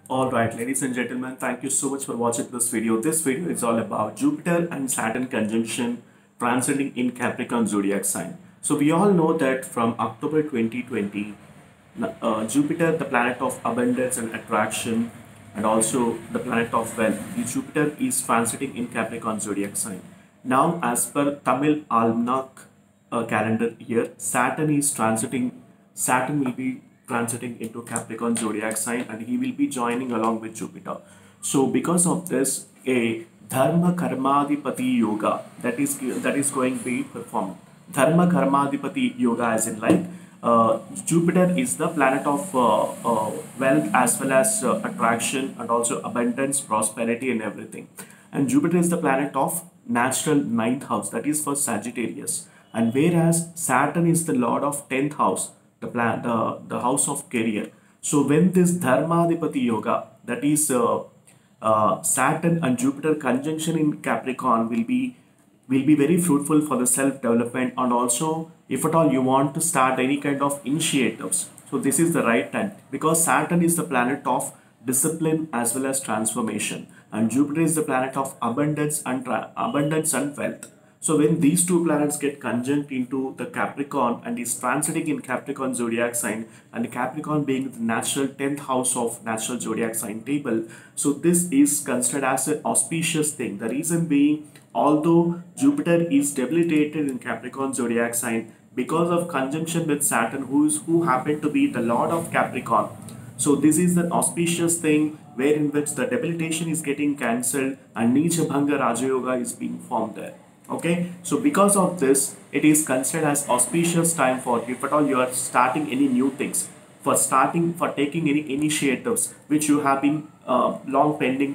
Alright, ladies and gentlemen, thank you so much for watching this video. This video is all about Jupiter and Saturn conjunction transiting in Capricorn zodiac sign. So we all know that from October 2020, Jupiter, the planet of abundance and attraction, and also the planet of wealth, the Jupiter is transiting in Capricorn zodiac sign. Now, as per Tamil Almanac calendar year, Saturn will be transiting into Capricorn zodiac sign and he will be joining along with Jupiter. So because of this, a Dharma Karmadipati yoga that is going to be performed. Dharma Karmadipati yoga as in like Jupiter is the planet of wealth as well as attraction and also abundance, prosperity and everything. And Jupiter is the planet of natural ninth house, that is for Sagittarius. And whereas Saturn is the lord of 10th house, the house of career. So when this Dharmadipati yoga, that is Saturn and Jupiter conjunction in Capricorn will be very fruitful for the self development, and also if at all you want to start any kind of initiatives, so this is the right time because Saturn is the planet of discipline as well as transformation, and Jupiter is the planet of abundance and wealth. So when these two planets get conjunct into the Capricorn and is transiting in Capricorn zodiac sign, and Capricorn being the natural 10th house of natural zodiac sign table, so this is considered as an auspicious thing. The reason being, although Jupiter is debilitated in Capricorn zodiac sign because of conjunction with Saturn, who happened to be the lord of Capricorn. So this is an auspicious thing wherein which the debilitation is getting cancelled and Neecha Bhanga Raja Yoga is being formed there. Okay, so because of this, it is considered as auspicious time for, if at all you are starting any new things, for taking any initiatives which you have been long pending,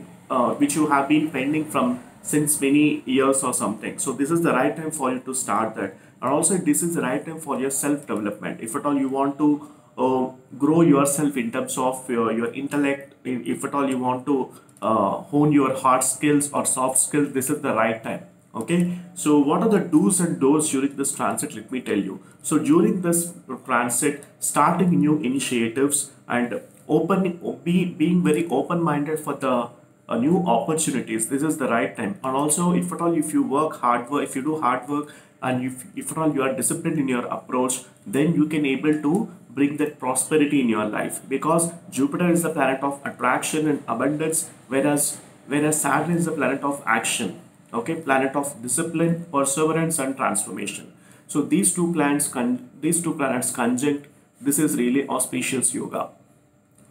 which you have been pending from since many years or something. So this is the right time for you to start that, and also this is the right time for your self development. If at all you want to grow yourself in terms of your intellect, if at all you want to hone your hard skills or soft skills, this is the right time. Okay, so what are the do's and don'ts during this transit? Let me tell you. So during this transit, starting new initiatives and being very open-minded for the new opportunities, this is the right time. And also, if at all if you if you do hard work, and if at all you are disciplined in your approach, then you can able to bring that prosperity in your life, because Jupiter is the planet of attraction and abundance, whereas Saturn is the planet of action. Okay, planet of discipline, perseverance and transformation. So these two planets conjunct, this is really auspicious yoga.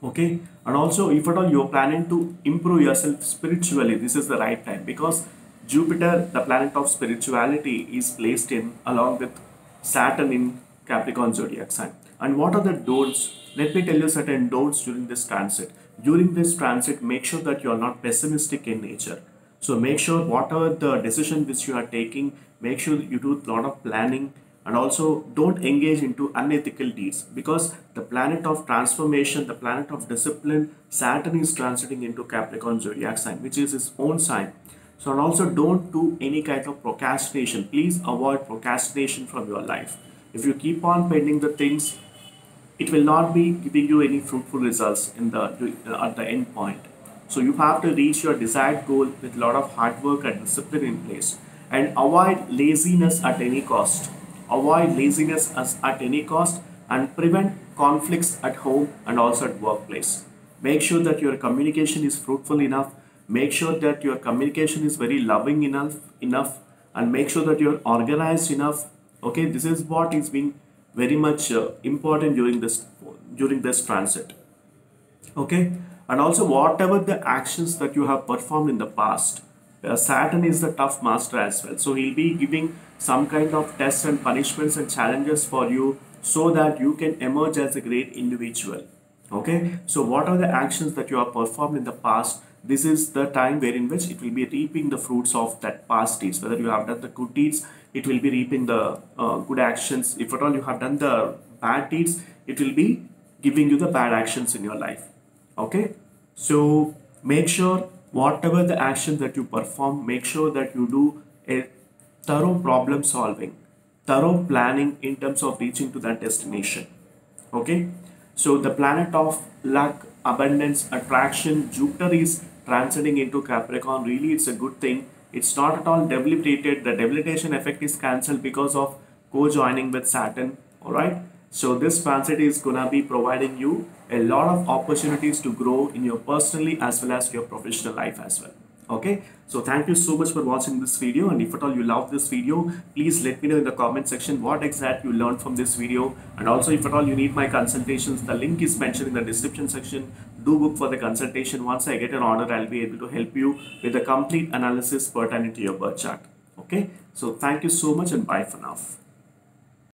Okay, and also if at all you're planning to improve yourself spiritually, this is the right time, because Jupiter, the planet of spirituality, is placed in along with Saturn in Capricorn zodiac sign. And what are the don'ts? Let me tell you certain don'ts during this transit. During this transit, make sure that you are not pessimistic in nature. So make sure whatever the decision which you are taking, make sure you do a lot of planning, and also don't engage into unethical deeds, because the planet of transformation, the planet of discipline, Saturn is transiting into Capricorn zodiac sign, which is its own sign. So and also don't do any kind of procrastination. Please avoid procrastination from your life. If you keep on pending the things, it will not be giving you any fruitful results in the at the end point. So you have to reach your desired goal with a lot of hard work and discipline in place, and avoid laziness at any cost. Avoid laziness at any cost, and prevent conflicts at home and also at workplace. Make sure that your communication is fruitful enough. Make sure that your communication is very loving enough, and make sure that you're organized enough. Okay, this is what is being very much important during this transit. Okay, and also whatever the actions that you have performed in the past, Saturn is the tough master as well, so he'll be giving some kind of tests and punishments and challenges for you, so that you can emerge as a great individual. Okay, so what are the actions that you have performed in the past? This is the time wherein which it will be reaping the fruits of that past deeds. Whether you have done the good deeds, it will be reaping the good actions. If at all you have done the bad deeds, it will be giving you the bad actions in your life. Okay, so make sure whatever the action that you perform, make sure that you do a thorough problem solving, thorough planning in terms of reaching to that destination. Okay, so the planet of luck, abundance, attraction. Jupiter is transiting into Capricorn. Really, it's a good thing. It's not at all debilitated. The debilitation effect is cancelled because of co-joining with Saturn. All right. So this transit is gonna be providing you a lot of opportunities to grow in your personally as well as your professional life as well. Okay, so thank you so much for watching this video, and if at all you love this video, please let me know in the comment section what exactly you learned from this video. And also, if at all you need my consultations, the link is mentioned in the description section. Do book for the consultation. Once I get an order, I'll be able to help you with a complete analysis pertaining to your birth chart. Okay, so thank you so much and bye for now.